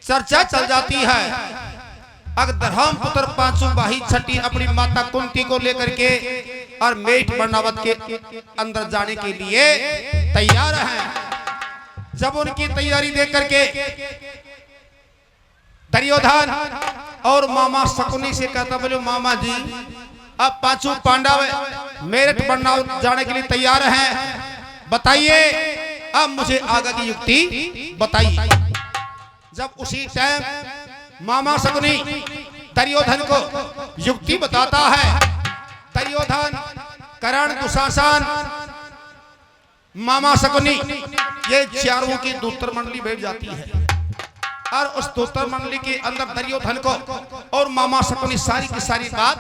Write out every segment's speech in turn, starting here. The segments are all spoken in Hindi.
चर्चा चल जाती है। अगर धर्मपुत्र पांचों भाई छठी अपनी माता कुंती को लेकर के और मेठ वर्णावत के अंदर जाने के लिए तैयार हैं। जब उनकी तैयारी देख करके दुर्योधन और मामा शकुनी से कहता, बोले मामा जी अब पांचों पांडव मेरठ वर्णावत जाने के लिए तैयार हैं, बताइए अब मुझे आगे की युक्ति बताइए। जब उसी टाइम मामा शकुनी दुर्योधन को युक्ति बताता है, दुर्योधन कर्ण दुशासन मामा शकुनी ये चारों की दूतर मंडली बैठ जाती है और उस दूतर मंडली के अंदर दुर्योधन को और मामा शकुनी सारी की सारी बात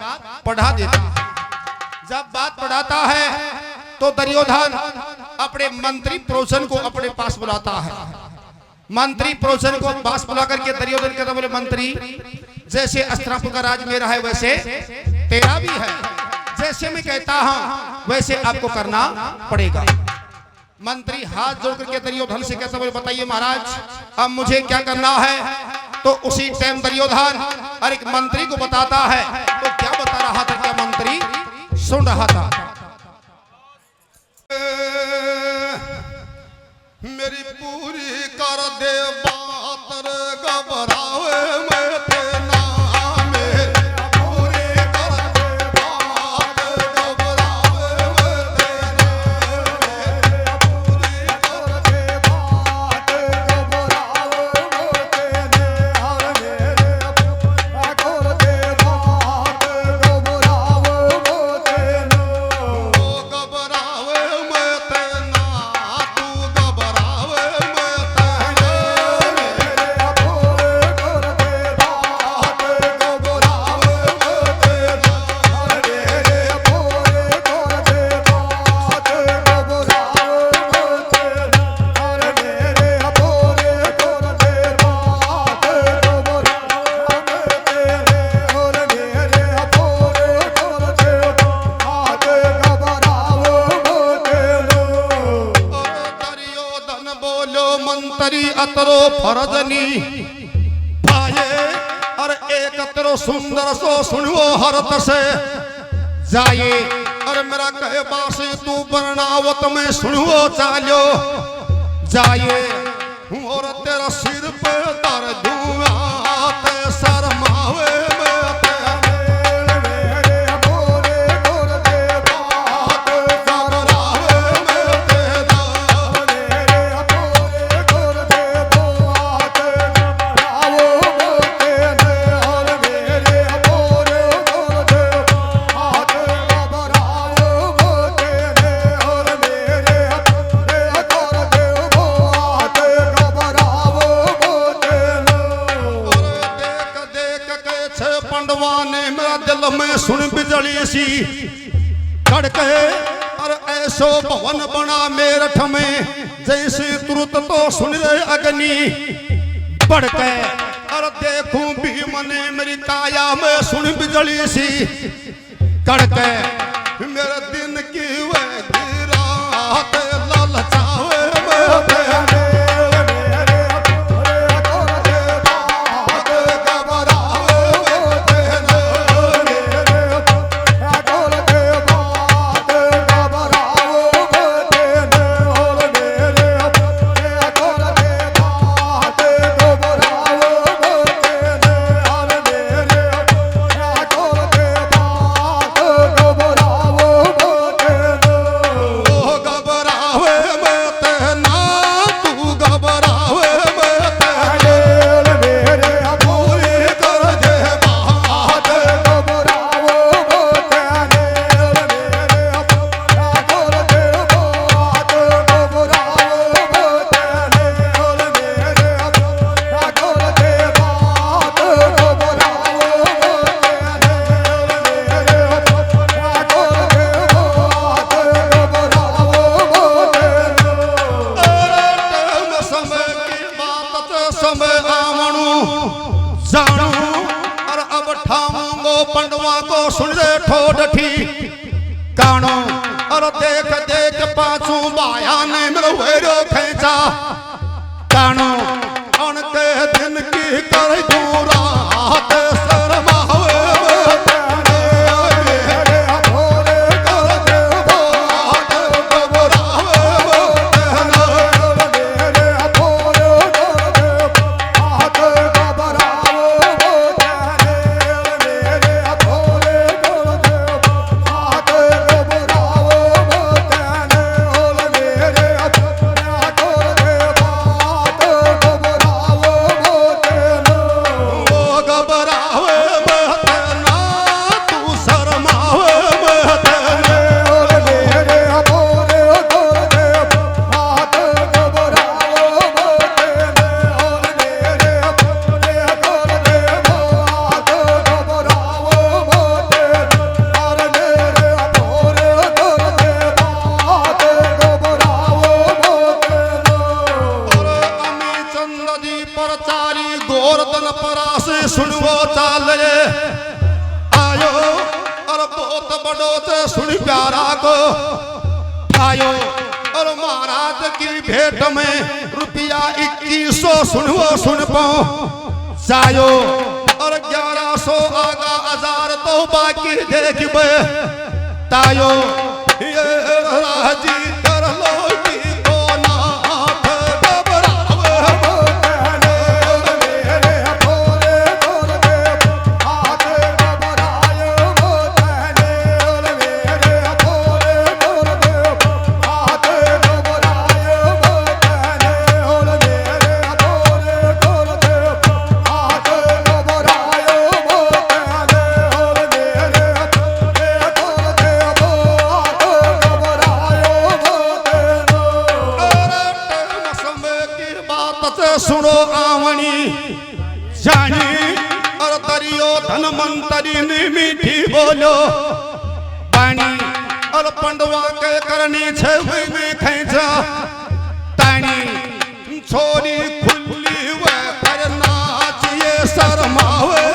पढ़ा देता है। जब बात पढ़ाता है तो दुर्योधन अपने मंत्री प्रोचन को अपने पास बुलाता है। मंत्री प्रोचन को पास बुला करके दुर्योधन कहता, बोले मंत्री जैसे अस्त्रापुर का राज मेरा है वैसे तेरा भी है, जैसे मैं कहता हूं वैसे आपको करना पड़ेगा। मंत्री हाथ जोड़ करके दुर्योधन से कहता, बोले बताइए महाराज अब मुझे क्या करना है। तो उसी टाइम दुर्योधन और एक मंत्री को बताता है। तो क्या बता रहा था, क्या मंत्री सुन रहा था। मेरी पूरी कर दे बात रे घबरावे मैं थे ना, मेरी पूरी कर दे बात घबरावे मैं थे ना, मेरी पूरी कर दे बात घबरावे मैं थे ना, हर मेरे कर दे बात घबरावे मैं थे ना, वो घबरावे मैं थे ना, अतरो फरजनी पाए और एक अतरो सुंदर सो सुनो हरत से जाए और मेरा कहे बासे तू वर्णावत में सुनो चालो जाए और तेरा सिर पे दर धुआं ते शर्मावे में सुन बिजली सी कड़के और ऐसो भवन बना मेरठ में जैसे तुरंत तो सुन रहे अग्नि बढ़के और देखूं भी मने मेरी काया में सुन बिजली सी कड़के मेरे दिन की वह रात ललचावे पंडवा को सुन रे ठोड ठी कानो और देख देख पाछू बाया ने मेरो हेरो खेचा कानो उनके दिन की कर दूरा हाथ शर्मावे सुनवो चाले आयो और बहुत बड़ो से सुन प्यारा को आयो और महाराज की भेंट में रुपया 2100 सुनवो सुन पाओ जायो और 1100 आगा 1000 तो बाकी देखबे तायो ये राजी कर लो की को नाथ सुनो आवनी जानी और तरियो धनमंतरी ने मीठी बोलो पानी और पंडवा के करनी छवि में खैचा तानी छोरी खुली वे पर नाचिए शर्मावे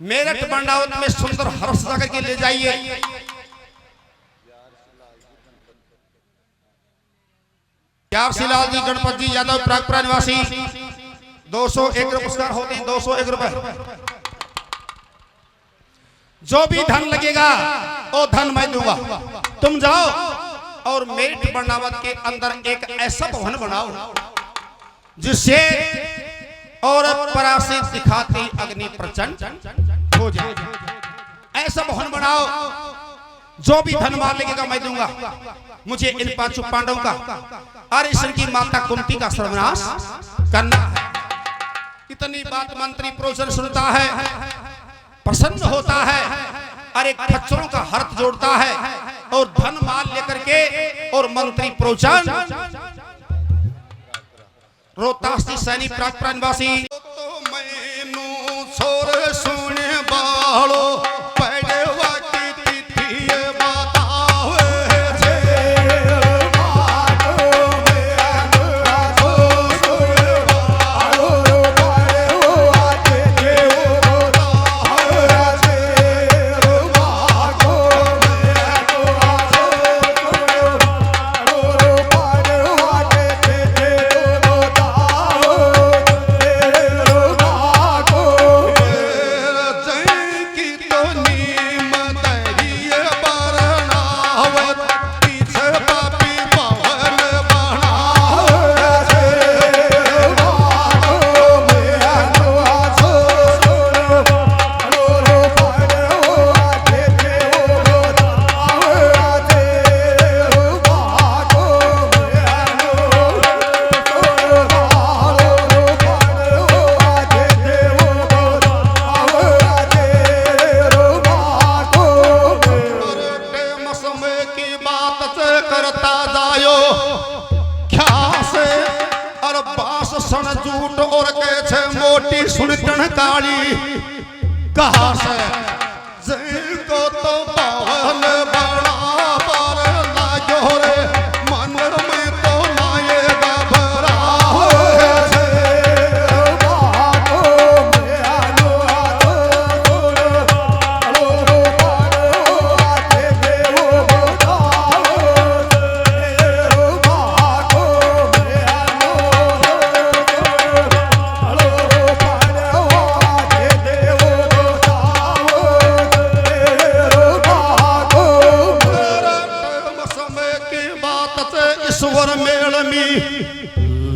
मेरठ बंडावत में सुंदर हर्ष जाकर के ले जाइए। प्यारसीलाल जी गणपत जी यादव प्रागपुरा निवासी 201 पुरस्कार होते हैं 201 रुपए। जो भी धन लगेगा वो धन मैं दूंगा। तुम जाओ और मेरठ बंडावत के अंदर एक ऐसा भवन बनाओ जिससे और परासी दिखाती अग्नि प्रचंड हो जाए। ऐसा भवन बनाओ जो भी धन मार लगेगा मैं दूंगा। मुझे इन 5 पांडवों का और इनकी माता कुंती का सर्वनाश करना है। इतनी बात मंत्री प्रोचन सुनता है, प्रसन्न होता है और एक खच्चरों का हाथ जोड़ता है और धन माल लेकर के और मंत्री प्रोचन रोहतास सैनी प्रागपुरा निवासी तो मैनू छोर सुने बालो पड़वा की तिथि बतावे की और बास सन जूट और के छे मोटी सुनकण काली कहा से जिनको तो पावन बड़ा पर लागो रे मन में तो लाए घबरा ईश्वर मेल में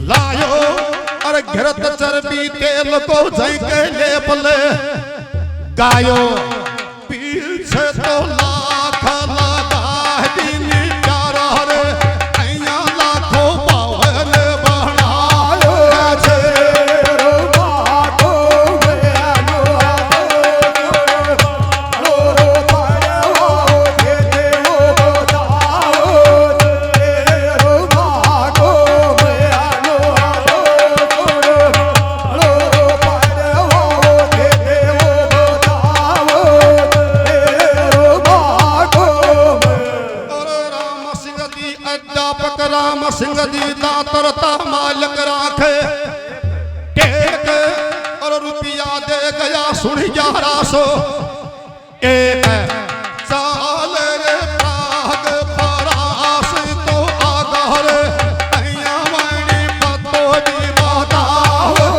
लायो और घरत चर्बी तेल को जई के लेपले गायो पीछे तो लाख लगा दिन प्यारा रे ऐया लाखों पावन बनायो छे राम सिंह जी दातरता मालिक राखे टेक और रुपया दे गया सुन 1100 एक साल रे प्राग परास तो आगर ऐया वाणी पतो जी बताओ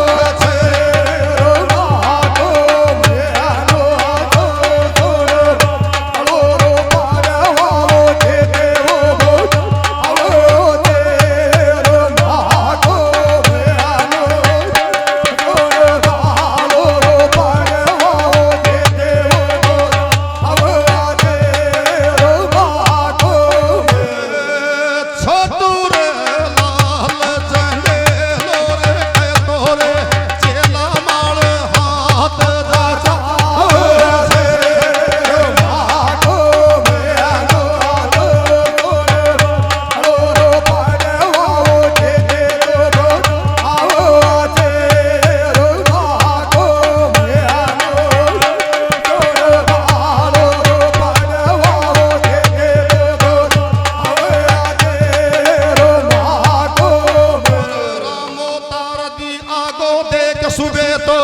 सुबह तो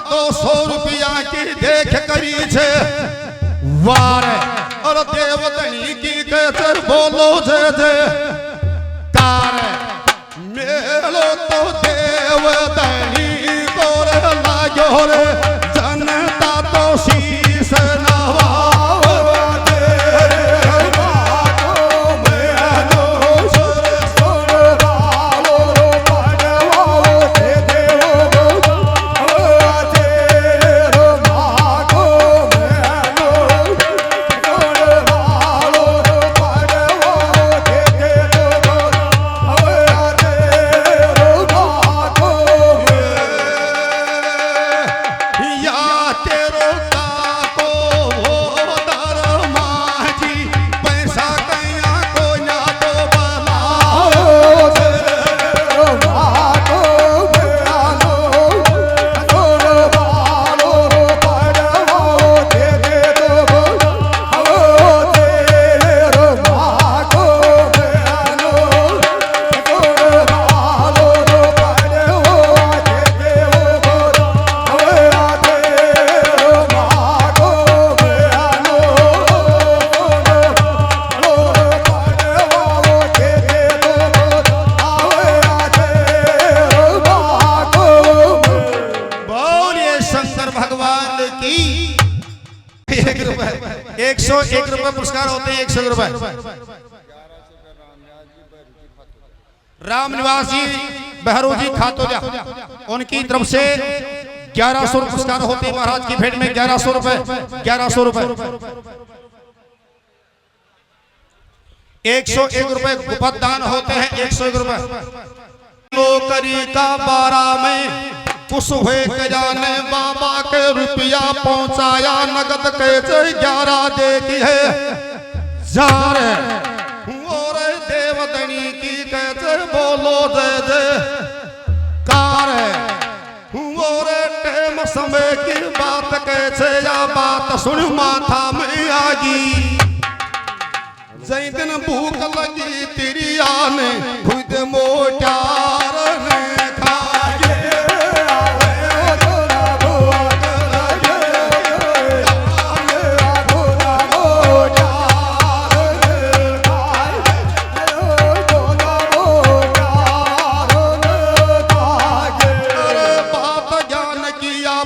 200 रुपया की देख करी छे वार और देवतनी की कहकर बोलो जे जे कार मेलो तो देवतनी गोर लागो रे जनता तो शीस नवाओ पुरस्कार होते हैं 100 रुपए। राम निवास जी बहरू जी खातोजा उनकी तरफ से 1100 पुरस्कार होते हैं महाराज की भेंट में 1100 रुपए 1100 रुपए 101 रुपए गुप्त दान होते हैं 101 रुपए। नौकरी का 12 में खुश हुए के जाने बाबा के रुपया पहुंचाया नगद के 11 देखी है जार और देवदनी की कहते सुन माथा में आगी जई दिन भूख लगी तेरी आने खुद मोटार ने खाए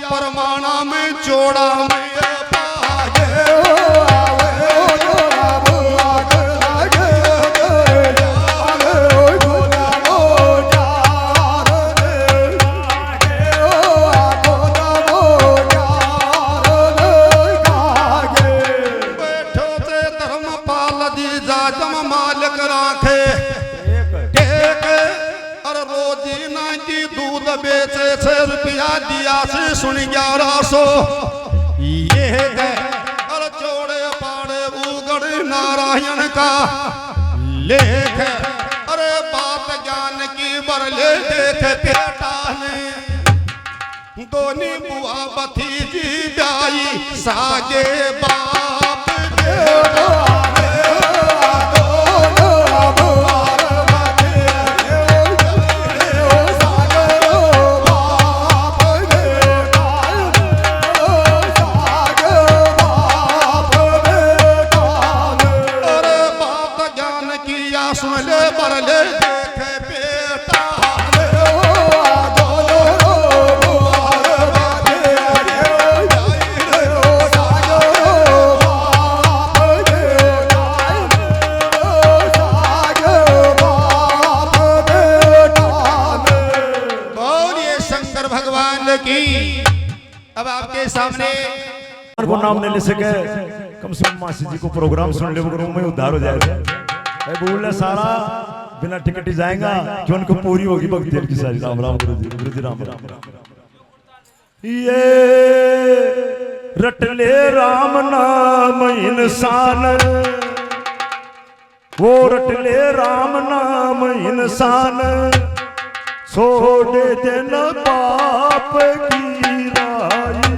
परमाणा में जोड़ा में बैठो से धर्मपाल जी जाजम मालिक राखे टेक और रोजी ना की दूध बेचे 6 रुपया दिया से सुन 1100 ये है और चौड़े पाड़े उगड़ नारायण का लेख अरे बात ज्ञान की बरले देख बेटा ने दोनी बुआ भतीजी ब्याई सागे बाप सुन ले बरले देखे बेटा बोलिए शंकर भगवान की। अब आपके सामने को नाम नहीं ले सके कम से कम मासी जी को प्रोग्राम सुन ले वो में उद्धार हो जाएगा। बोले सारा बिना टिकट ही जाएगा कि उनको पूरी होगी भक्ति की सारी। राम राम गुरु जी राम राम। ये रट ले राम नाम इंसान वो रट ले राम नाम इंसान छोड़ देना पाप की राई।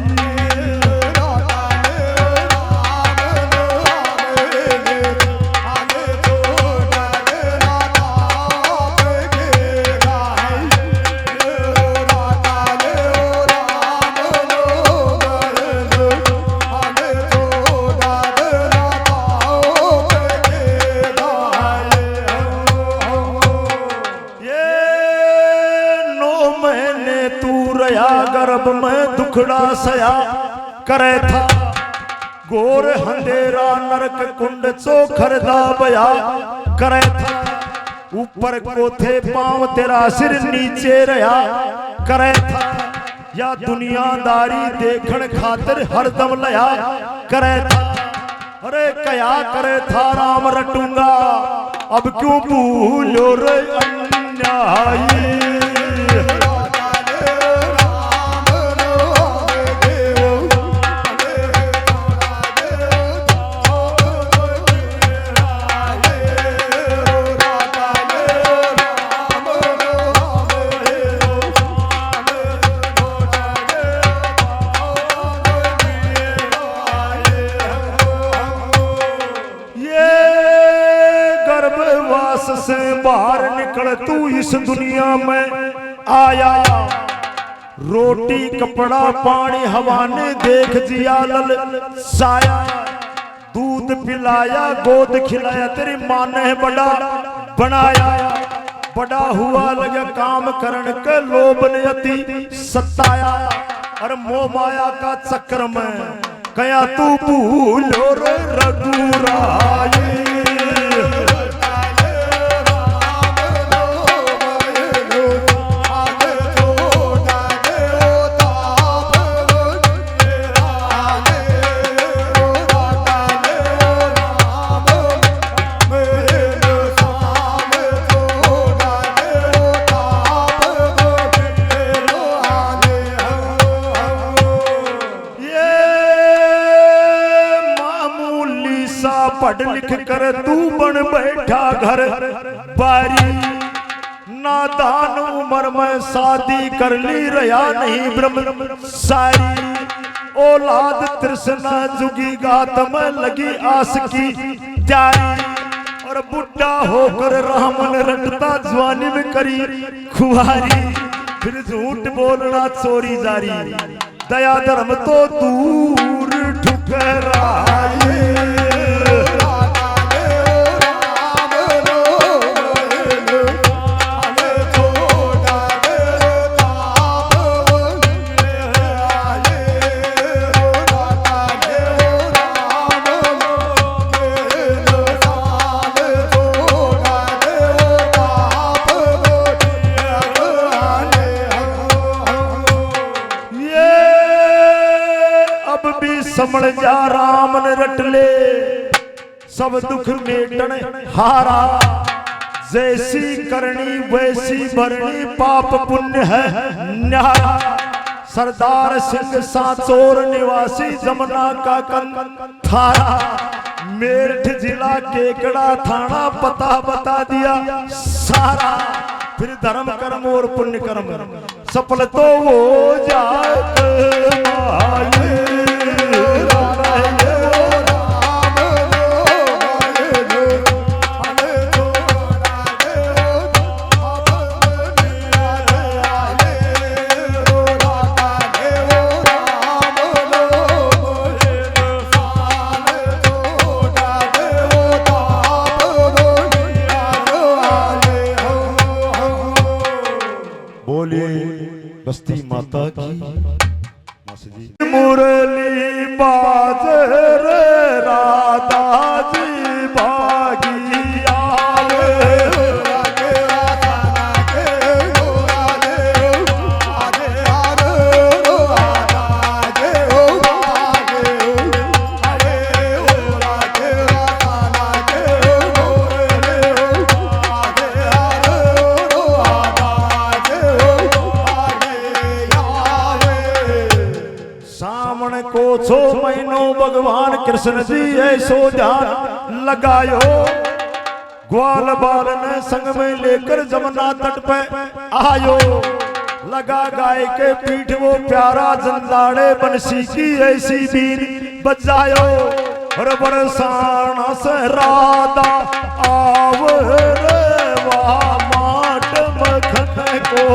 गर्भ में दुखड़ा सया करे था गोर अंधेरा नरक कुंड चोखर दाबया करे था ऊपर को थे पांव तेरा सिर नीचे रहा करे था या दुनियादारी देखण खातिर हरदम लया करे था। अरे कया करे था राम रटूंगा अब क्यों भूलो रे अन्यायी। से बाहर निकल तू इस दुनिया में आया रोटी कपड़ा पानी हवा ने देख जिया लल साया दूध पिलाया गोद खिलाया तेरी माँ ने बड़ा बनाया बड़ा हुआ लगा काम करने के लोभ ने अति सताया और मोह माया का चक्कर में कया तू भूलो रे रघुराई। पढ़ लिख कर तू बन बैठा घर बारी नादान उम्र में शादी कर ली रहा नहीं ब्रह्म सारी औलाद तृष्णा जुगी गात में लगी आस की त्यारी और बुढ़ा होकर रामन रटता जवानी में करी खुआरी फिर झूठ बोलना चोरी जारी दया धर्म तो दूर ठुकराए समझ जा राम ने रट ले सब दुख मेटन हारा जैसी करनी वैसी भरनी पाप पुण्य है न्यारा सरदार सिंह साचोर निवासी जमुना का कन थारा मेरठ जिला केकड़ा थाना पता बता दिया सारा फिर धर्म कर्म और पुण्य कर्म सफल तो हो जाए बस्ती माता की मुरली बाज रे राधा जी भागी आवे छो महीनों भगवान कृष्ण जी ऐसो ध्यान लगायो ग्वाल बाल ने संग में लेकर जमुना तट पे आयो लगा गाय के पीठ वो प्यारा जंदाड़े बंसी की ऐसी बीन बजायो और बरसाना से राधा आव रे वाह माट मखन को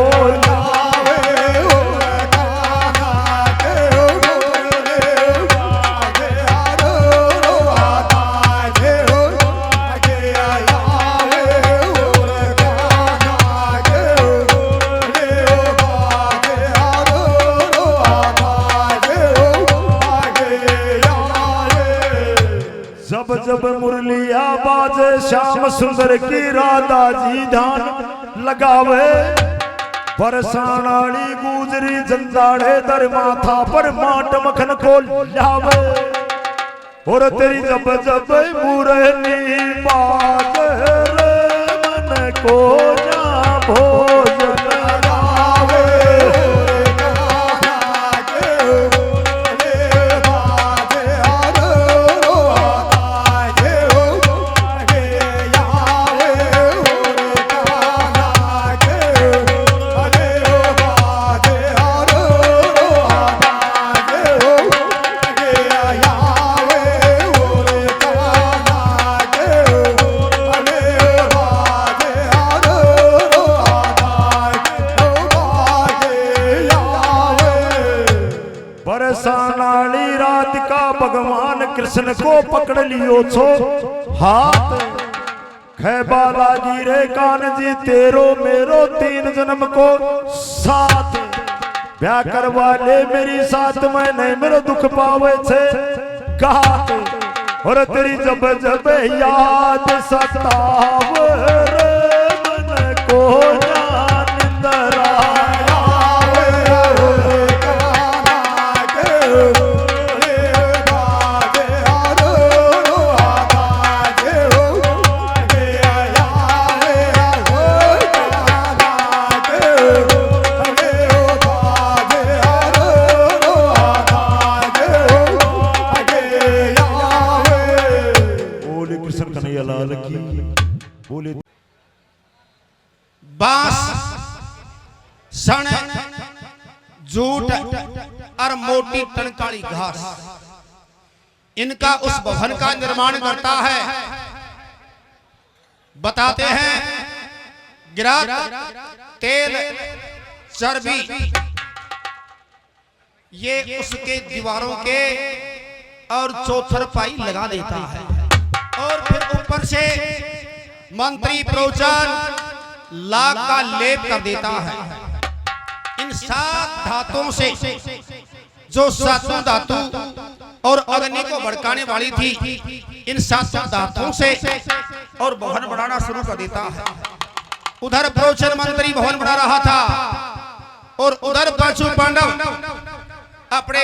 जब मुरलिया बाजे श्याम सुंदर की राधा जी ध्यान लगावे बरसानाली गुजरी जंजाड़े दर माथा पर माट मखन को लावे और तेरी जब जब मुरली बाजे मन को ना भोजन भगवान कृष्ण को पकड़ लियो छो हाथ खैबा लागी रे कान जी तेरो मेरो 3 जन्म को साथ ब्याह करवा ले मेरी साथ में नहीं मेरो दुख पावे छे गात और तेरी जब जब याद सताव रे मन को निंदरा बास सण झूठ और मोटी टनकाली घास, इनका उस भवन का निर्माण करता है। बताते हैं गिरात, तेल, चर्बी ये उसके दीवारों के और चौथरपाई लगा देता है और फिर ऊपर से मंत्री प्रोचन लाख का लेप कर देता है। इन 7 धातुओं से, जो 7 धातु और अग्नि को भड़काने वाली थी, इन 7 धातुओं से और भवन बनाना शुरू कर देता है। उधर प्रोचन मंत्री भवन बना रहा था और उधर पांचों पांडव अपने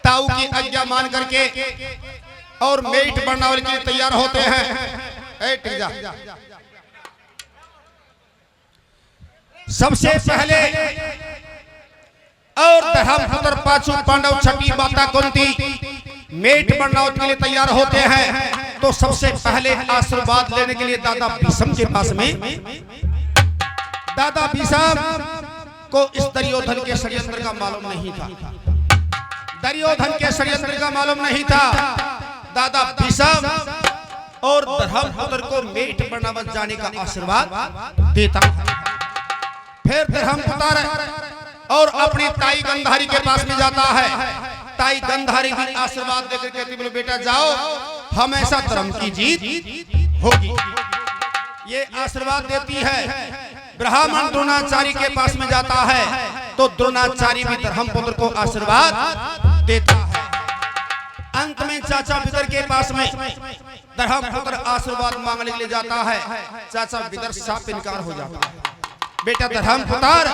ताऊ की आज्ञा मान करके और मेट बनाने के लिए तैयार होते हैं। सबसे पहले और धर्मपुत्र पांचों पांडव छठी माता कुंती मेट बनाने के लिए तैयार होते हैं। तो सबसे पहले आशीर्वाद लेने के लिए दादा भीष्म के पास में, दादा भीष्म को इस दुर्योधन के षड्यंत्र का मालूम नहीं था। दुर्योधन के षड्यंत्र का मालूम नहीं था। दादा भीष्म और धर्मपुत्र को मेट बनावत जाने का आशीर्वाद देता। फिर धर्मपुत्र और अपनी ताई गंधारी के पास में जाता है। ताई गंधारी भी आशीर्वाद देकर कहती, बोले बेटा जाओ, हमेशा धर्म की जीत होगी। ये आशीर्वाद देती है। ब्राह्मण द्रोणाचार्य के पास में जाता है तो द्रोणाचार्य भी धर्मपुत्र को आशीर्वाद देता है। अंत में चाचा विदर के पास में धर्मपुत्र आशीर्वाद मांगने के लिए जाता है। चाचा विदर साफ इनकार हो जाता है। बेटा धर्मपुत्र,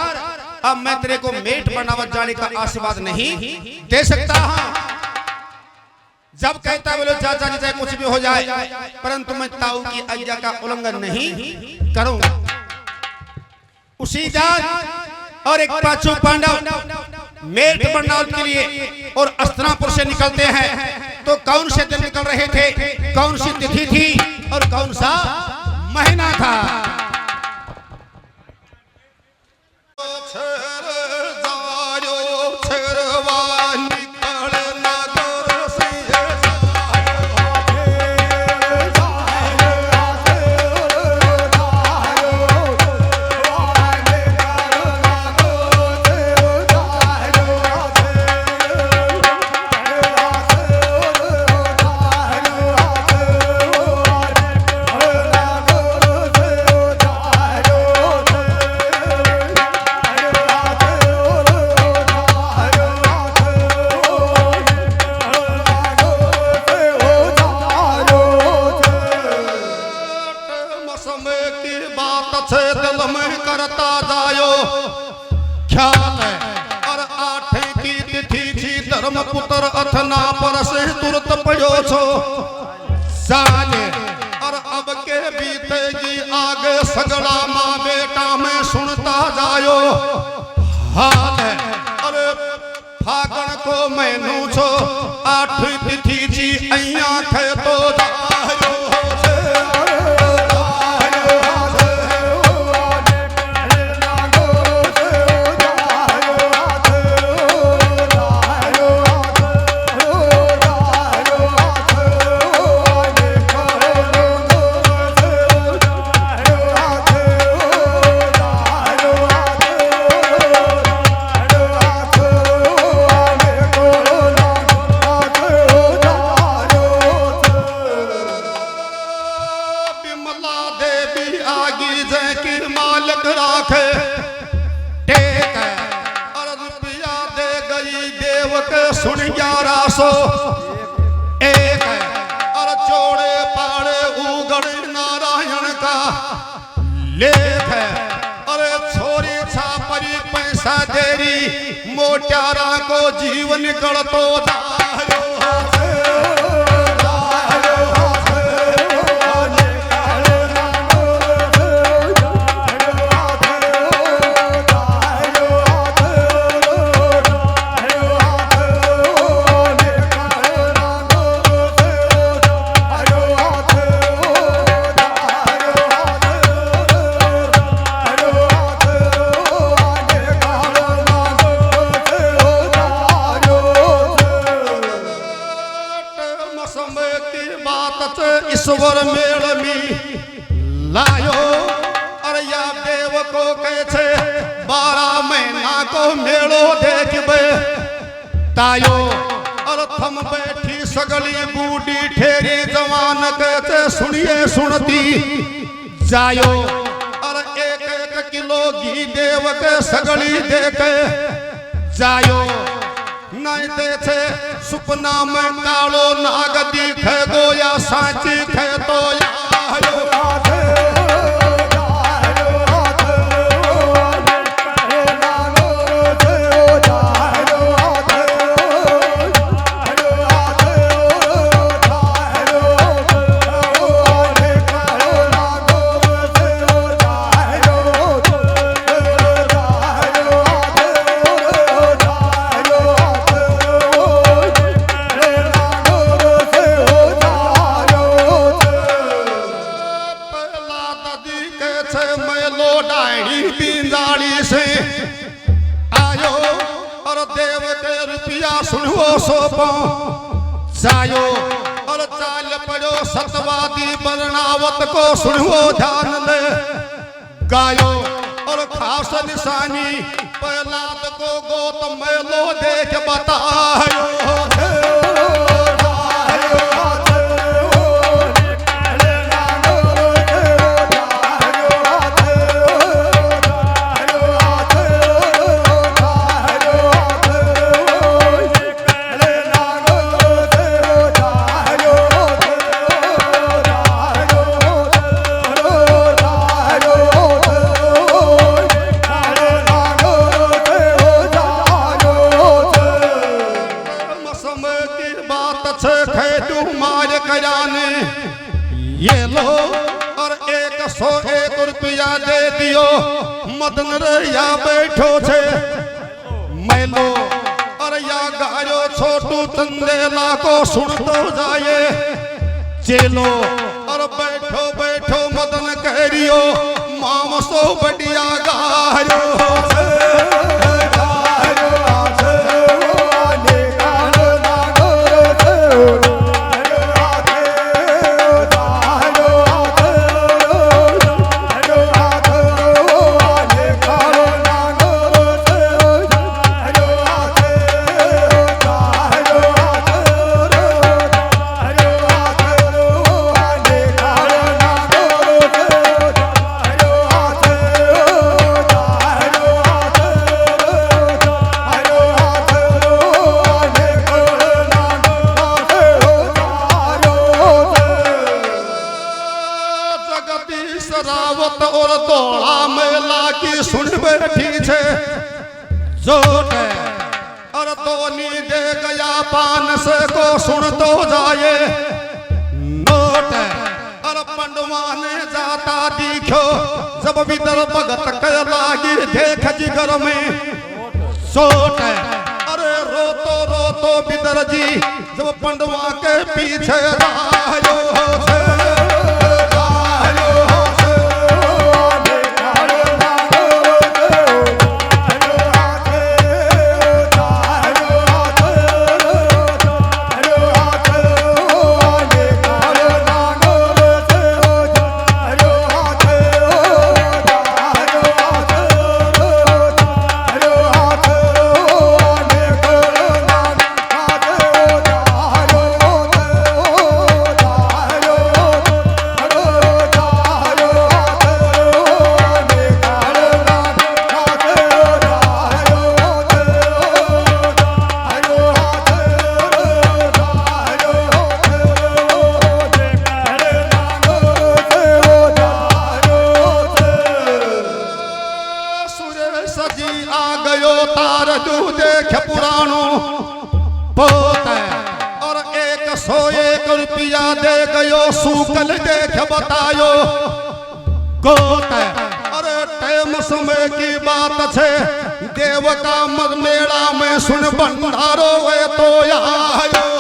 अब मैं तेरे को मेट बनावत जाने का आशीर्वाद नहीं दे सकता हूं। जब कहता बोलो चाचा जी चाहे कुछ भी हो जाए, परंतु मैं ताऊ की आज्ञा का उल्लंघन नहीं करूंगा। उसी जात और एक पांचों पांडव मेट बनाने के लिए और अस्तिनापुर से निकलते हैं। तो कौन से दिन निकल रहे थे, कौन सी तिथि थी और कौन सा महीना था? धर्मपुत्र अथना पर से तुरत पयो छो साले और अब के बीतेगी आगे सगड़ा माँ बेटा में सुनता जायो हाल। अरे फागण को मैनू छो 8 तिथि जी अइया खे तो जायो। सुन 1100 एक और चौड़े पाड़े उगड़ नारायण का लेख है। अरे छोरी छापरी पैसा देरी मोटारा को जीवन कर तो दारो। को कहे छे 12 महीना को मेलो देखबे तायो और थम बैठी सगली बूढ़ी ठेरी जवान कहे छे सुनिए सुनती जायो और 1-1 किलो घी देव के सगली दे के जायो नहीं दे छे सुपना में कालो नाग दिखे गो या साची खे तो आयो जायो और चाल पड़ो सतवादी बरनावत को सुनो ध्यान ले गायो और खास निशानी प्रहलाद को गौतम मेलो देख बतायो ये लो और 101 रुपया दे दियो मदन रैया बैठो छे मैलो और या गायो छोटू चंदेला को सुनतो जाए चेलो और बैठो बैठो मदन कह रियो मामसो बढ़िया गायो और तोड़ा मेला की सुन बैठी छे जोट और तोनी दे गया पान से को सुन तो जाए नोट और पंडवा ने जाता दिखो जब भीतर भगत के लागी देख जिगर में सोट अरे रोतो भीतर जी जब पंडवा के पीछे आयो और 101 रुपया दे गयो सूकल देख बतायो गोत अरे टाइम समय की बात छे देव का मद मेला में सुन भंडारो है तो आयो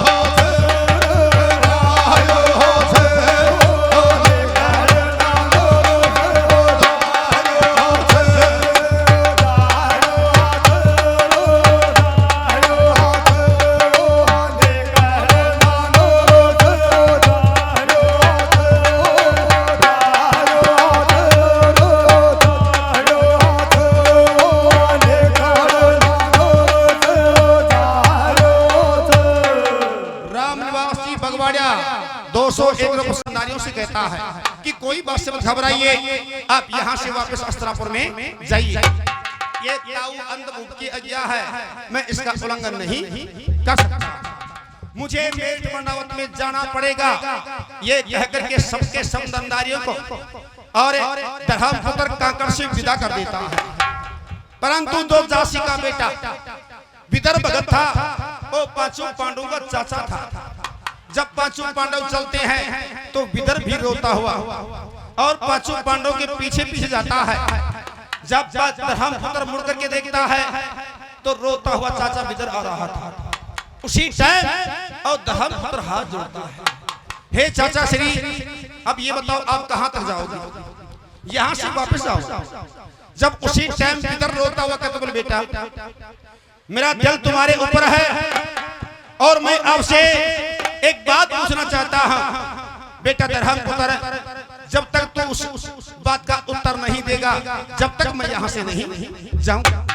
200 एक रोजंदारियों से कहता है कि कोई बात से मत घबराइए, आप यहाँ से वापस अस्त्रापुर में जाइए। ये ताऊ अंधमुख की आज्ञा है, मैं इसका उल्लंघन नहीं कर सकता। मुझे मेट मंडावत में जाना पड़ेगा, ये कहकर के सबके समदंदारियों को और धर्मपुत्र कांकड़ से विदा कर देता है। परंतु जो झांसी का बेटा विदर्भ भगत था, वो पांचों पांडवों का चाचा था। जब पांचों पांडव चलते हैं तो विदर्भ भी रोता हुआ और पांचों पांडवों के पीछे पीछे जाता है। जब धर्मपुत्र मुड़ करके देखता है तो रोता हुआ चाचा विदर्भ आ रहा था। उसी टाइम और धर्मपुत्र हाथ जोड़ता है, हे चाचा श्री, अब ये बताओ आप कहां तक जाओगे, यहां से वापस आओ। जब उसी टाइम विदर्भ रोता हुआ कहता, बोले बेटा मेरा दिल तुम्हारे ऊपर है और मैं आपसे एक बात पूछना चाहता हूं। बेटा धर्मपुत्र, जब तक तू उस बात का उत्तर नहीं देगा जब तक मैं यहां से नहीं जाऊंगा।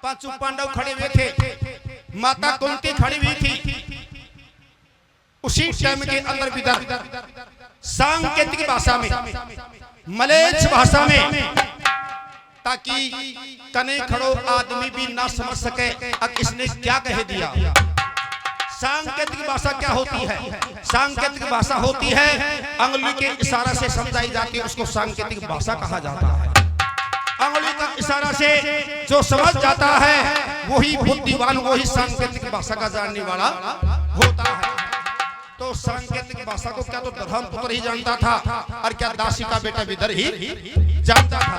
पांचों पांडव खड़े हुए थे, माता कुंती खड़ी हुई थी। उसी टाइम के अंदर विदर्भ सांकेतिक भाषा में, मलेच्छ भाषा में, ताकि कने खड़ो आदमी भी ना समझ सके अब इसने क्या कह दिया। सांकेतिक भाषा क्या होती है? सांकेतिक भाषा होती है अंगुली के इशारा से समझाई जाती है, उसको सांकेतिक भाषा कहा जाता है। अंगुली का इशारा से जो समझ जाता है वही बुद्धिमान, वही सांकेतिक भाषा का जानने वाला होता है। तो सांकेतिक भाषा को क्या तो धर्मपुत्र ही जानता था और क्या दासी का बेटा विदर्भ ही जानता था।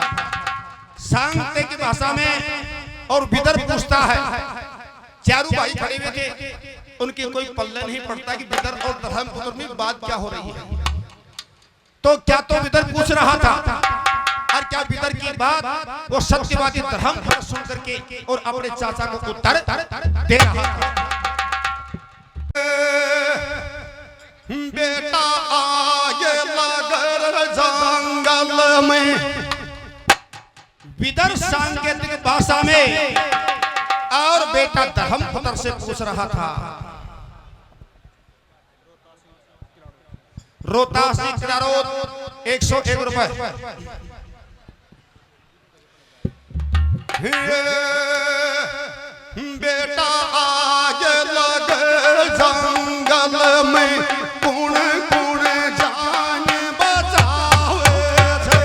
सांकेतिक भाषा में और विदर्भ पूछता है, चारों भाई खड़े हुए थे, उनके कोई पल्ले नहीं पड़ता कि विदर्भ और धर्मपुत्र में बात क्या हो रही है। तो क्या तो विदर्भ पूछ रहा था और क्या विदर्भ की बात वो सत्यवादी धर्मपुत्र सुन करके और अपने चाचा को उत्तर दे रहा था। बेटा आगे लगर जंगल में, विदर्भ सांकेतिक भाषा में और बेटा धर्मपुत्र से पूछ रहा था। रोहतासी किरारोत 101 रुपए। बेटा आगे लगे जंगल में, कुण कुण जान बचावे छे।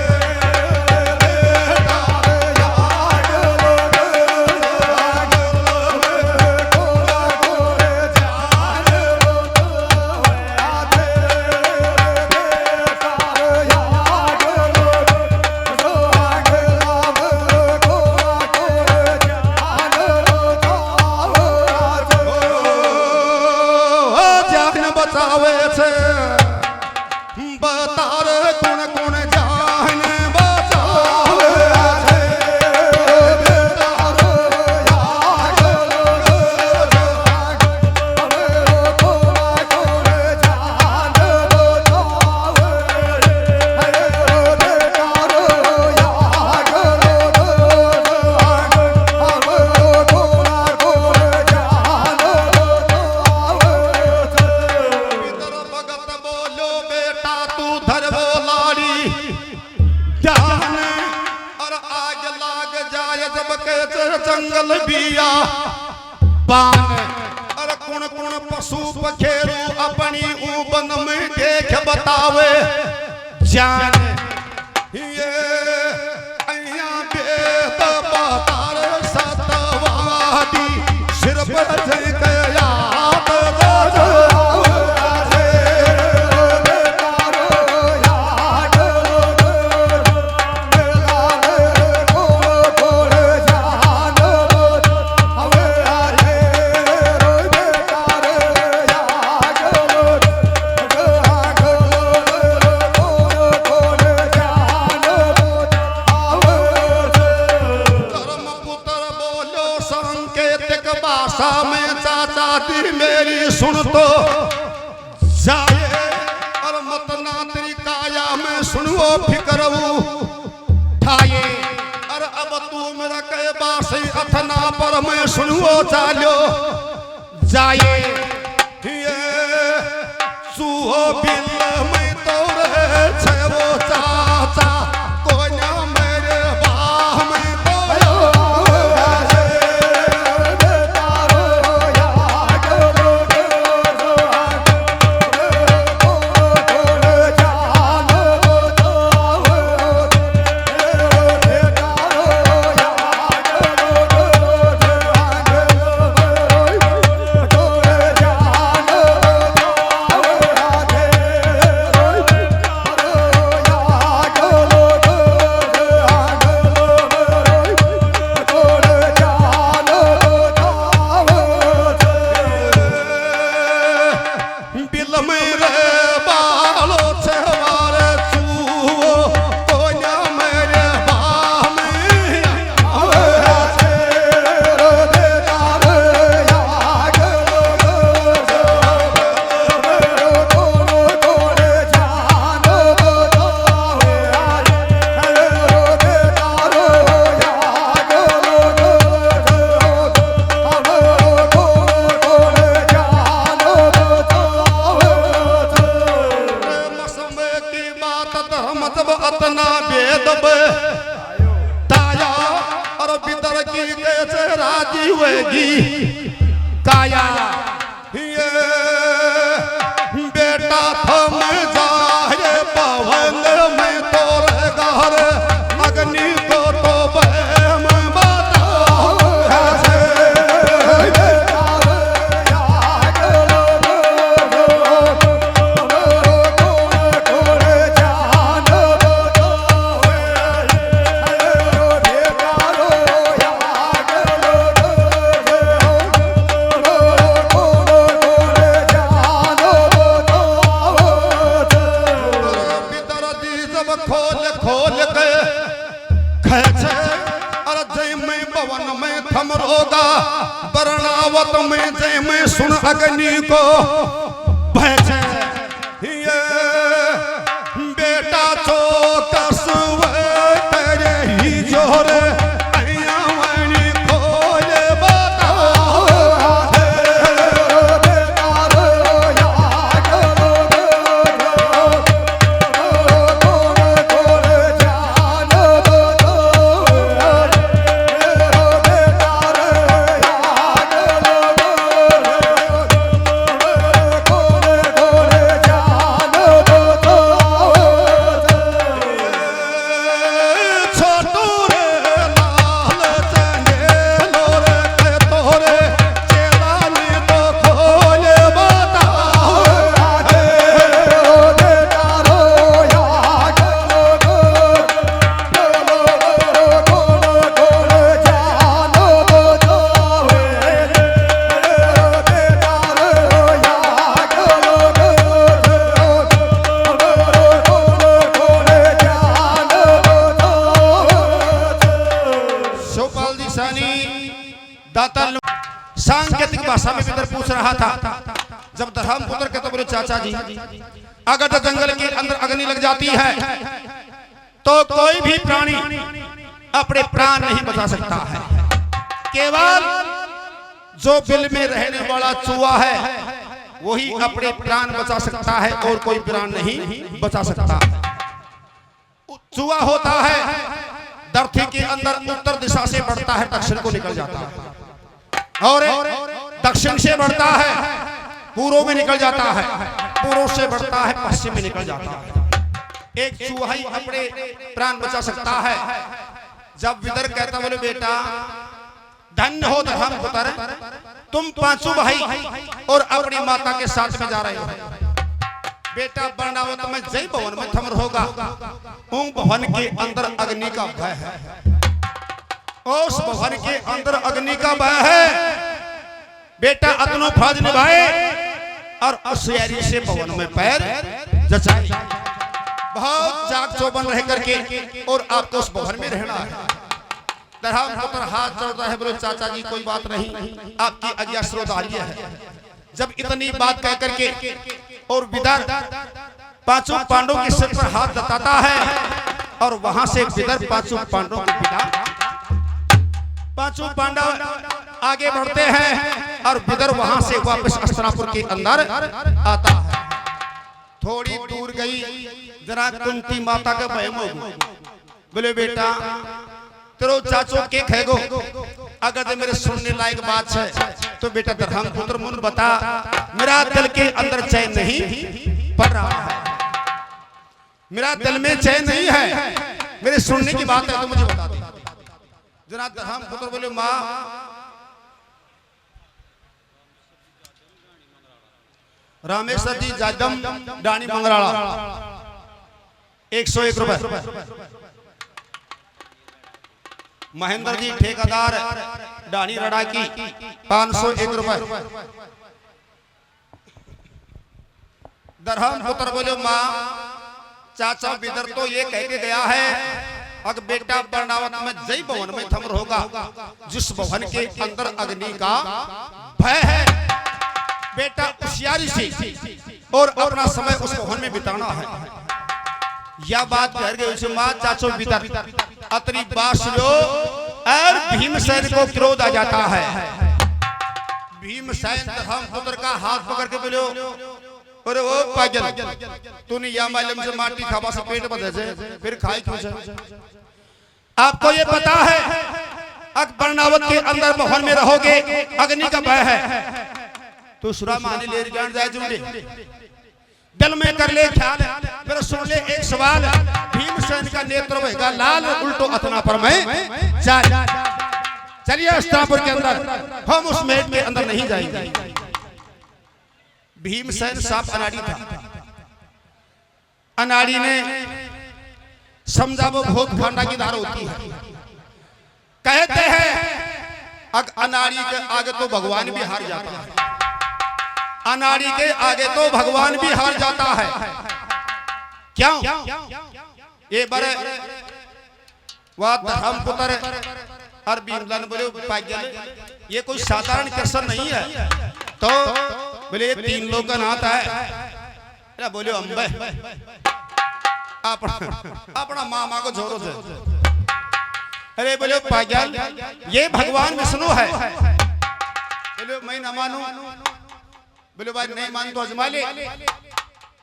बचावे छे, बतार कुण कुण जान बचावे छे। जंगल बिया पान और कुण कुण पशु पखेरु अपनी ऊबन में देख बतावे जान। ये अया बेद बतार सतवादी सिर पर के याद मेरी सुन तो जाए और मत ना तेरी काया में सुनो फिक्रऊ ठाए। और अब तू मेरा कह बासी अथना पर मैं सुनो चालो जाए। चूहो बिल में तोरे छे वो चाचा कोई ना मेरे बाह में तोरे अतना बेदब ताया और बिदर की कैसे राजी होगी काया ये बेटा थम जाए पवन में तोरे घर अग्नि को तो बहम बताओ खोल खोल के खैचे और जय में पवन में थम रोगा बरनावत में जय में सुन अग्नि को भैचे ये बेटा चौकस तेरे ही जोरे सांकेतिक भाषा में विदर पूछ रहा था। जब धर्मपुत्र के तो बोले चाचा जी अगर तो जंगल के अंदर अग्नि लग जाती है तो कोई भी प्राणी अपने प्राण नहीं बचा सकता है, केवल जो बिल में रहने वाला चूहा है वही अपने प्राण बचा सकता है और कोई प्राण नहीं बचा सकता। चूहा होता है धरती के अंदर उत्तर दिशा से बढ़ता है दक्षिण को निकल जाता है और दक्षिण से बढ़ता है पूर्व में निकल जाता है, पूर्व से बढ़ता है पश्चिम में निकल जाता है। एक चूहा ही अपने प्राण बचा सकता है। जब विदर कहता बोले बेटा धन्य हो धर्मपुत्र, तुम पांचों भाई और अपनी माता के साथ में जा रहे हो। बेटा बरनावत में जय भवन में थमर होगा, उन भवन के अंदर अग्नि का भय है, उस भवन के अंदर अग्नि का भय है। बेटा अतनो फर्ज निभाए और होशियारी से भवन में पैर जचाए। बहुत जाग चौबन रह करके और आपको उस भवन में रहना है। धर्मपुत्र हाथ जोड़ता है, बोले चाचा जी कोई बात नहीं, आपकी आज्ञा श्रोतार्य है। जब इतनी बात कह करके और विदर पांचों पांडवों के सिर पर हाथ जताता है और वहां से विदर पांचों पांडवों को पिता। पांचों पांडव आगे बढ़ते हैं और विदर वहां से वापस हस्तिनापुर के अंदर आता है। थोड़ी दूर गई, जरा कुंती माता के बहन हो बोले बेटा तेरो चाचो के खेगो, अगर ते मेरे सुनने लायक बात है तो बेटा धर्म पुत्र मुन बता, मेरा दिल के अंदर चैन नहीं पड़ रहा है, मेरा दिल में चैन नहीं है, मेरे सुनने की बात है तो मुझे बता दे। जरा धर्म पुत्र बोले माँ रामेश्वर जी जादम डाणी मंगराला 101 रुपए, महेंद्र जी ठेकेदार डाणी रड़ा की 501 रुपए। दरहम पुत्र बोले माँ चाचा बिदर तो ये कह के गया है अगर बेटा बरनावत में जय भवन में थमर होगा, जिस भवन के अंदर अग्नि का भय है, बेटा होशियारी से और अपना समय उस भवन में बिताना है। यह बात कह गए उसे माँ चाचो बिदर अतरी बात लो और भीमसेन को क्रोध आ जाता है। भीमसेन हम पुत्र का हाथ पकड़ के बोलो अरे वो पागल तूने या मालूम से माटी खावा से पेट बदल से फिर खाई क्यों से? आपको ये पता है अकबरनावत के अंदर भवन में रहोगे अग्नि का भय है तो सुरा माने ले जान जाए जुड़े दिल में कर ले ख्याल, फिर सुन ले एक सवाल, भीमसेन का नेत्र होगा लाल उल्टो अथना पर मैं चलिए अस्तापुर के अंदर, हम उस मेट के अंदर नहीं जाएंगे। भीमसेन साफ अनाड़ी था, अनाड़ी ने समझा वो भूत भांडा की धार होती है, कहते हैं अनाड़ी के आगे तो भगवान भी हार जाता है, अनाड़ी के आगे तो भगवान भी हार जाता है। क्यों? ये बड़े हम पुत्र और भीमसेन बोले पागल ये कोई साधारण कृष्ण नहीं है, तो बोले 3 लोग का नाथ है, बोले अम्बे अपना मामा को छोड़ो से, अरे बोले पागल ये भगवान विष्णु है, बोले मैं न मानू, बोले भाई नहीं मान तो अजमा ले,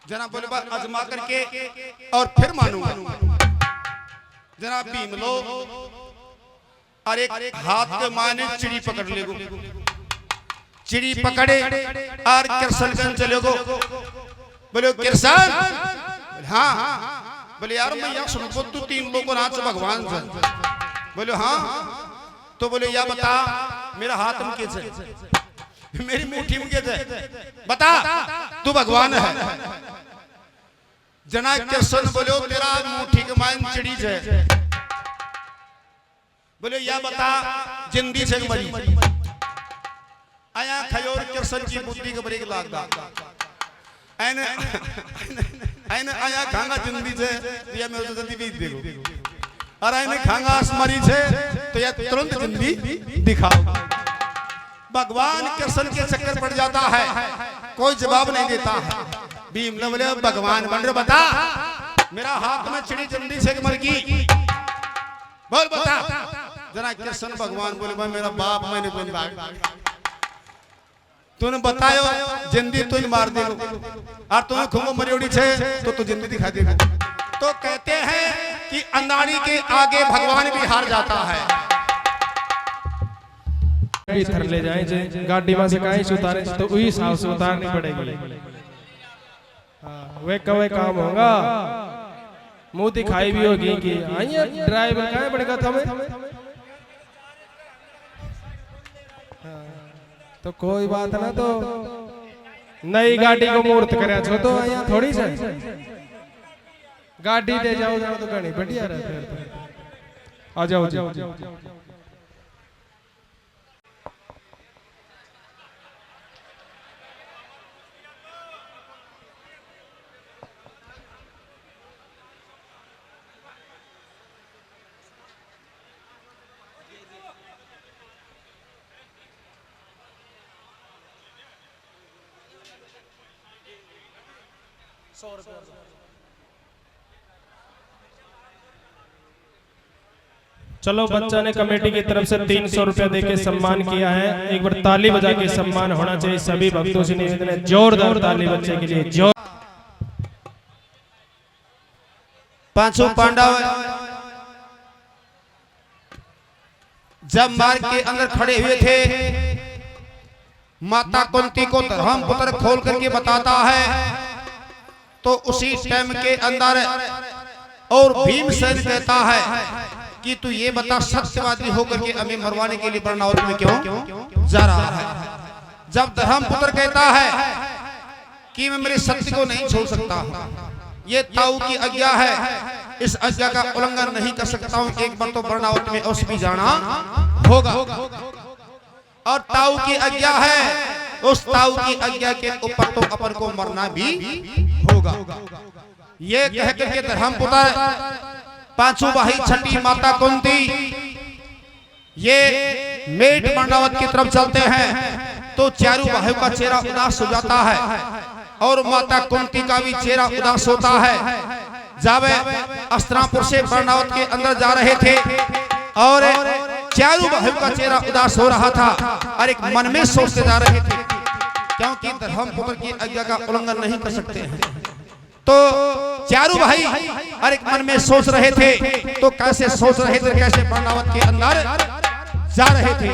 जना बोले भाई अजमा करके और फिर मानूंगा। जना भीम लो और एक हाथ के माने चिड़ी पकड़ ले गो, चिड़ी पकड़े और कृष्णगंज चले गो, बोले कृष्ण हाँ, बोले यार मैं यहाँ सुनो तू 3 लोगों नाच भगवान से, बोले हाँ, तो बोले या बता मेरा हाथ में कैसे, मेरी मुट्ठी में कैसे बता तू भगवान है। जना कृष्ण बोले तेरा मुट्ठी के मान चिड़ी है, बोले या बता जिंदी से मरी, आया खयोर कृष्ण की बुद्धि के बड़ी लाग दा ऐने ऐने आया खांगा जिंदी से या मेरे तो जिंदी बीत देखो और ऐने खांगा आसमारी से तो या तुरंत जिंदी दिखाओ। भगवान कृष्ण के चक्कर पड़ जाता है, कोई जवाब नहीं देता है। भीम ने बोले भगवान बन रहे बता मेरा हाथ में चिड़ी जिंदी से मर गई, बोल बता। जना कृष्ण भगवान बोले भाई मेरा बाप मैंने तूने बतायो जिंदी तुझ मार दे और तुम्हें खुमो मरियोड़ी छे तो तू जिंदी दिखा दे। तो कहते हैं कि अनाड़ी के आगे भगवान भी हार जाता है। इधर ले जाए गाड़ी में से कहीं से उतारे तो वही हिसाब से उतारनी पड़ेगी। वे कवे काम होगा मुंह दिखाई भी होगी कि आइए ड्राइवर कहाँ पड़ेगा तुम्हें, तो कोई बात ना, तो नई गाड़ी को मूर्त करे छो तो यहाँ थोड़ी सा गाड़ी दे जाओ जाओ तो घनी बढ़िया रहते, आ जाओ जाओ चलो बच्चा ने कमेटी की तरफ से 300 रुपया देके सम्मान किया है। एक बार ताली बजा के सम्मान होना चाहिए। सभी भक्तों से निवेदन है जोरदार ताली बच्चे के लिए। जोर पांचों पांडव जब मार्ग के अंदर खड़े हुए थे, माता कुंती को धर्मपुत्र खोल करके बताता है, तो उसी टाइम के अंदर और भीमसेन कहता है कि तू ये बता सत्यवादी होकर के हमें मरवाने के लिए बरनावत में क्यों जा रहा है। जब धर्मपुत्र कहता है कि मैं मेरे सत्य को नहीं छोड़ सकता, ये ताऊ की आज्ञा है, इस आज्ञा का उल्लंघन नहीं कर सकता हूं, एक बार तो बरनावत में अवश्य भी जाना होगा। और ताऊ की आज्ञा है, उस ताऊ की आज्ञा के ऊपर तो अपन को मरना भी होगा। ये कह करके धर्मपुत्र पांचों भाई, छठी माता कुंती, ये मेट बरनावत की तरफ चलते हैं तो चारों भाइयों का चेहरा उदास हो जाता है और माता कुंती का भी चेहरा उदास होता है। जब अस्त्रापुर से बरनावत के अंदर जा रहे थे और चारों भाइयों का चेहरा उदास हो रहा था और एक मन में सोचते जा रहे थे, क्योंकि धर्मपुत्र की आज्ञा का उल्लंघन नहीं कर सकते हैं। तो चारों भाई और एक मन में सोच रहे थे, तो कैसे सोच रहे थे, कैसे बरनावत के अंदर जा रहे थे।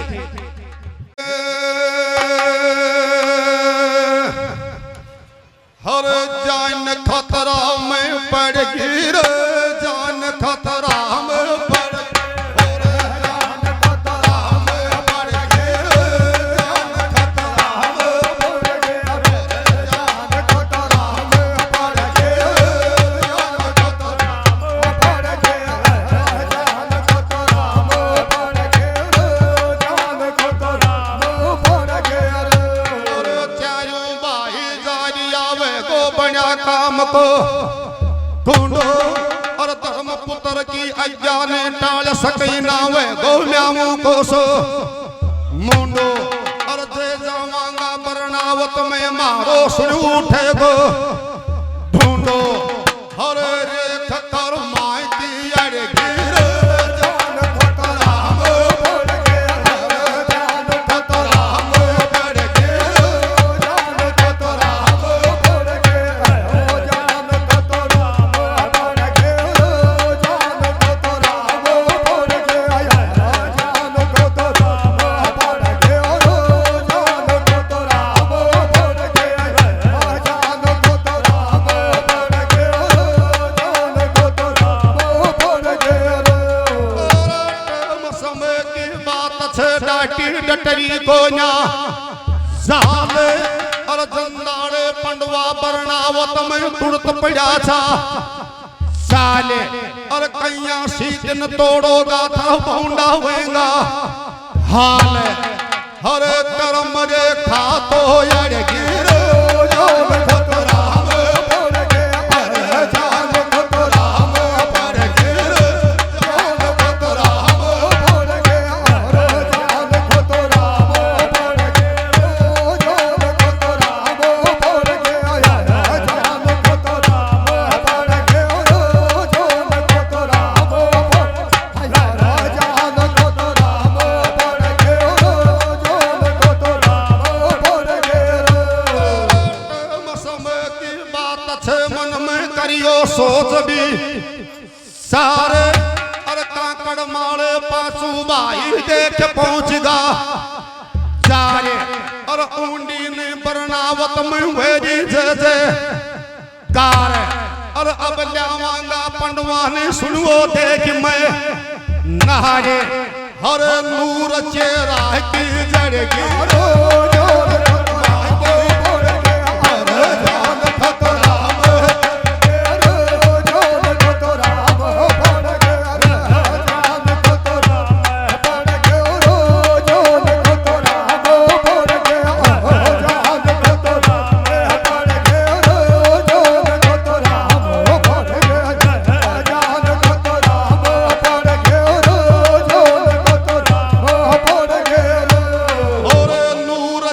हर जान खतरा में पड़ गिर, जान खतरा में पड़ गिर, जान खतरा में पड़ गिर, जान खतरा में पड़ गिर, जान खतरा में पड़ गिर, जान खतरा में पड़ गिर, जान खतरा में पड़ गिर, जान खतरा में पड़ गिर। और चारों भाई जारिया को बना काम को ढूंढो और धर्मपुत्र की आज्ञा ने टाल सके ना वे गोम्यामों को सो मुंडो और जे जावांगा बरनावत में मारो सुन उठे गो ढूंढो हर रेख कर मायती अरे गिर, जान खतरा में पड़ गिर, जान खतरा में पड़ गिर, जान खतरा में पड़ गिर, जान खतरा में पड़ गिर, जान खतरा में पड़ गिर, जान खतरा में पड़ गिर, जान खतरा में पड़ गिर, जान खतरा में पड़ गिर, जान खतरा में पड़ गिर। समय की बात छे डाटी डटरी को ना जाल और जंदाड़े पंडवा बरनावत में तुरत पड़ा था साले और कैया सी दिन तोड़ोगा था पौंडा होएगा हाल हर कर्म रेखा तो यार गिर, जान खतरा में पड़ गिर, जान खतरा में पड़ गिर, जान खतरा में पड़ गिर, जान खतरा में पड़ गिर, जान खतरा में पड़ गिर, जान खतरा में पड़ गिर, जान खतरा में पड़ गिर, जान खतरा में पड़ गिर, जान खतरा में पड़ गिर। समय की बात छे मन में करियो सोच भी सारे और काकड़ मारे पाछू भाई देख पहुंचगा जारे और ऊंडी ने बरनावत में वेरी जे कार और अब जावांगा पंडवा ने सुनो देख मैं नहारे हर नूर चेहरा की जड़ गिरो, जान खतरा में पड़ गिर, जान खतरा में गिर, जान खतरा में पड़ गिर, जान खतरा में पड़ गिर, जान खतरा में पड़ गिर, जान खतरा में पड़ गिर, जान खतरा में पड़ गिर, जान खतरा में पड़ गिर, जान खतरा में पड़ गिर। और नूर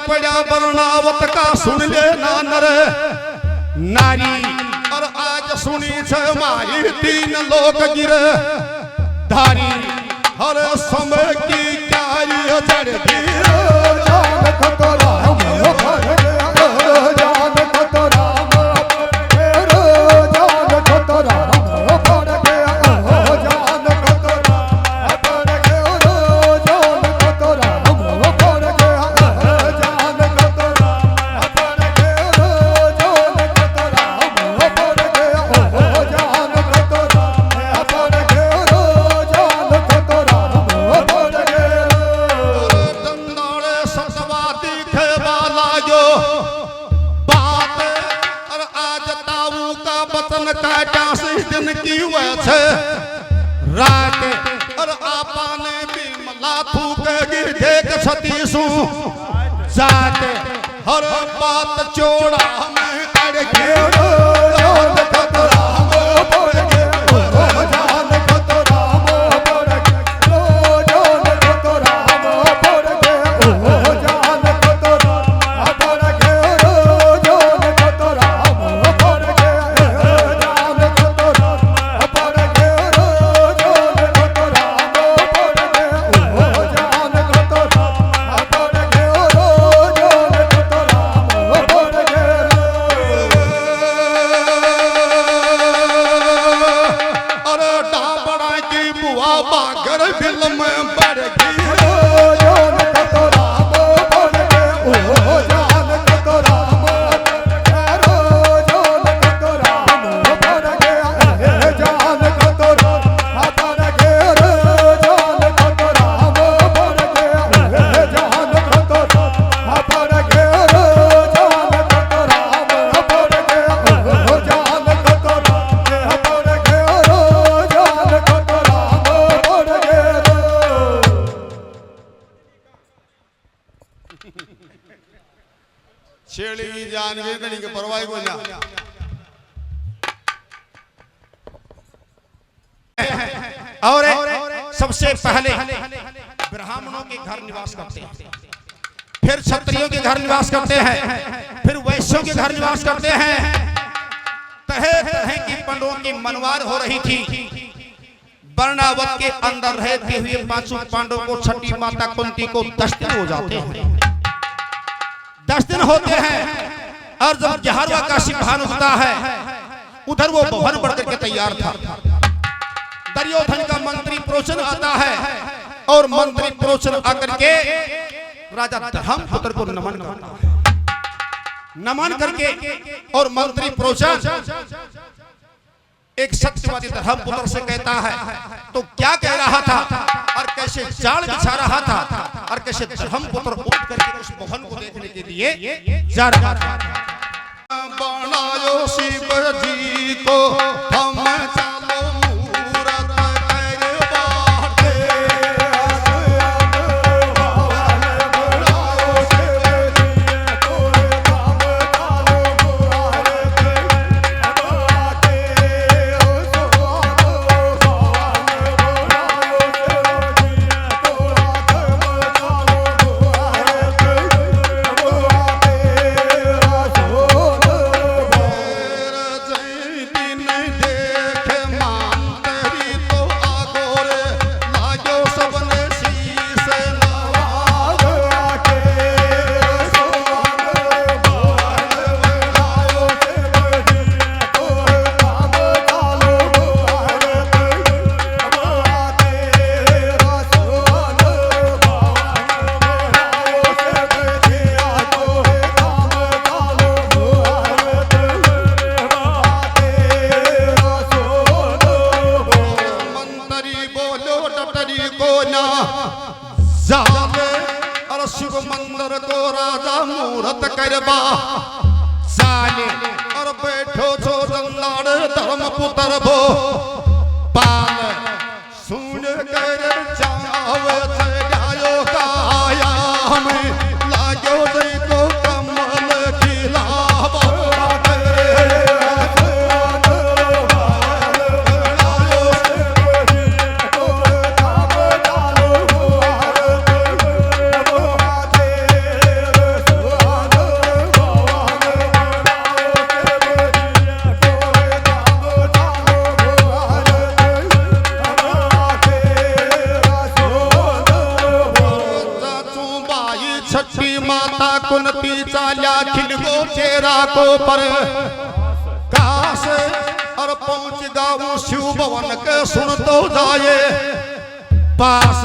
पड़ा वर्णावत का सुन ले ना नर नारी और आज सुनी छ मारी 3 लोक गिर धारी हर समय की क्यारी जड़ गिर जान खतरा रात और आपा ने भी मला थूक गिर देख छतीसू जात हर बात चोड़ा में अड़ घेरो जान खतरा पड़ गए जान खतरा पड़ गए जान खतरा पड़ गए जान खतरा पड़ गए जान खतरा पड़ गए जान खतरा पड़ छेड़ी जानवे कड़ी के परवाह को ना और सबसे पहले ब्राह्मणों के घर निवास करते हैं, फिर क्षत्रियों के घर निवास करते हैं, फिर वैश्यों के घर निवास करते हैं। तरह की पंडों की मनवार हो रही थी। वर्णावत के अंदर रहते हुए 5 पांडवों को छठी माता कुंती को 10 दिन हो जाते हैं। 10 दिन होते हैं और जब 11वां का सिंहासन उठता है, उधर वो भवन बढ़ करके तैयार था। दुर्योधन का मंत्री प्रोचन आता है और मंत्री प्रोचन आकर के राजा धर्मपुत्र को नमन करता है। नमन करके और मंत्री प्रोचन एक सत्यवादी धर्मपुत्र से कहता है, तो क्या कह रहा था और कैसे जाल बिछा रहा था और कैसे धर्मपुत्र उठ करके उस भवन को देखने के लिए जा रहा था। बनायो शिव जी को हम चालो मूरत कर बाटे बनायो शिव जी को हम चालो मूरत कर बाटे शिव मंदिर को राजा मूरत करबा साले और बैठो छो जंदाड़ धर्मपुत्र भो पाल सुन कर जाव चढ़ायो काया हमें लागो दई को कमल खिलावा चाल्या खिल गो चेहरा को पर कहाँ से और पहुंच गाऊं शिव भवन के सुन तो जाए पास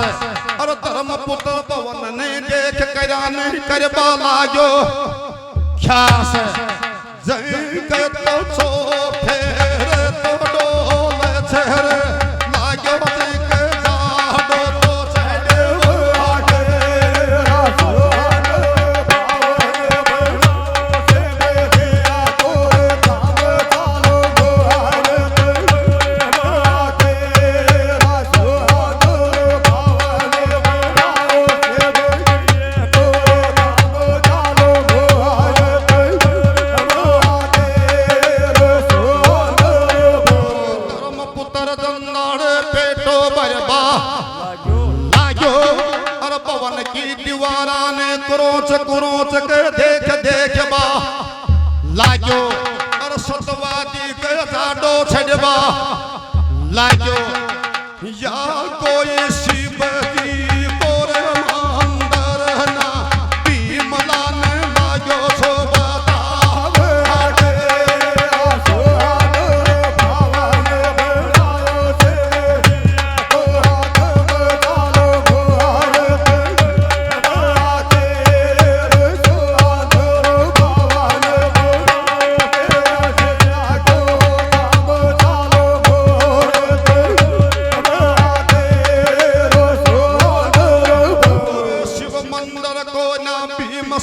और धर्मपुत्र भवन ने देख करान करवा लागो ख्यास जय के तो छो फेर तो डोल छेर लागो के जाडो तो छेड़ कुरोच के देख देख बा लाग्यो और सतवादी के जाडो छड़बा लाग्यो या कोई शिव की पोर मंदर ना बिमला ने लाग्यो सो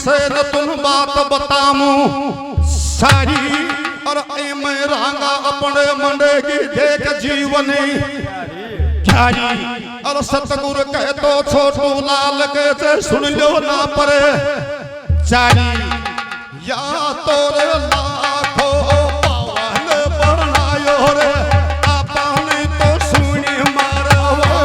से न तुम बात बताऊं सारी और मैं रांगा अपने मंडे की देख जीवनी क्यारी और सतगुरु कह तो छोटू लाल के सुन लो ना परे चारी या तोरे लाखों पवन बनायो रे आपने तो सुनी मारवा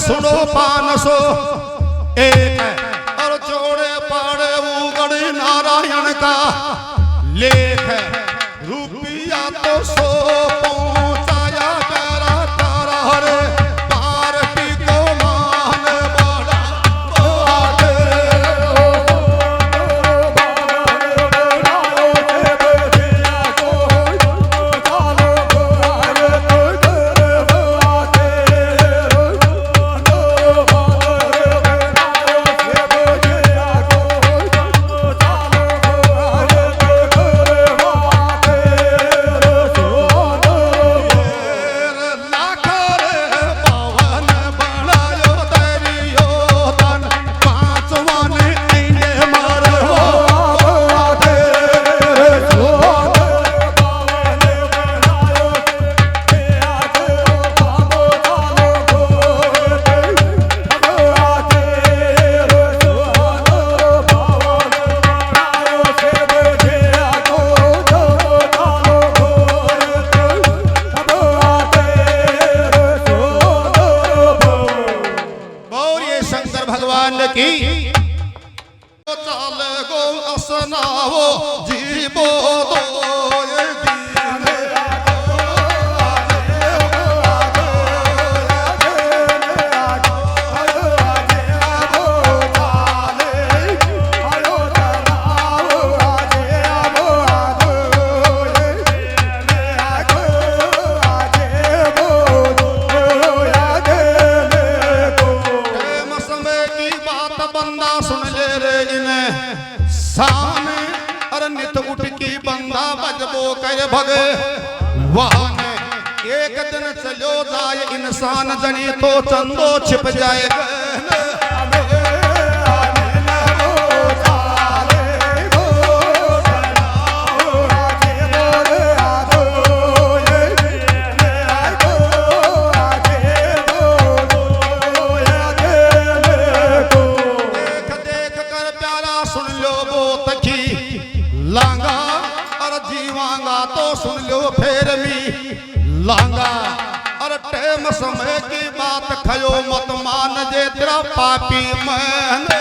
सुनो 500 एक और जोड़े पाड़े उगड़ नारायण का लेख रुपया तो 100 पहुंचाया करा तारा हरे पार्टी को मान बड़ा की चाल गो असनावो जीवो दो बंदा सुन ले रे इन्हें सामने अरे नित उठ की बंदा बजबो कर भगे वाहने एक दिन चलो जाए इंसान जनी तो चंदो छिप जाए लांगा और जीवांगा तो सुन लो फेर मी लांगा और टेम समय की बात खयो मत मान जे तेरा पापी मन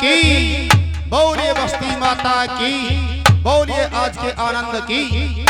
की, बोलिए बस्ती माता की, बोलिए आज के आनंद की।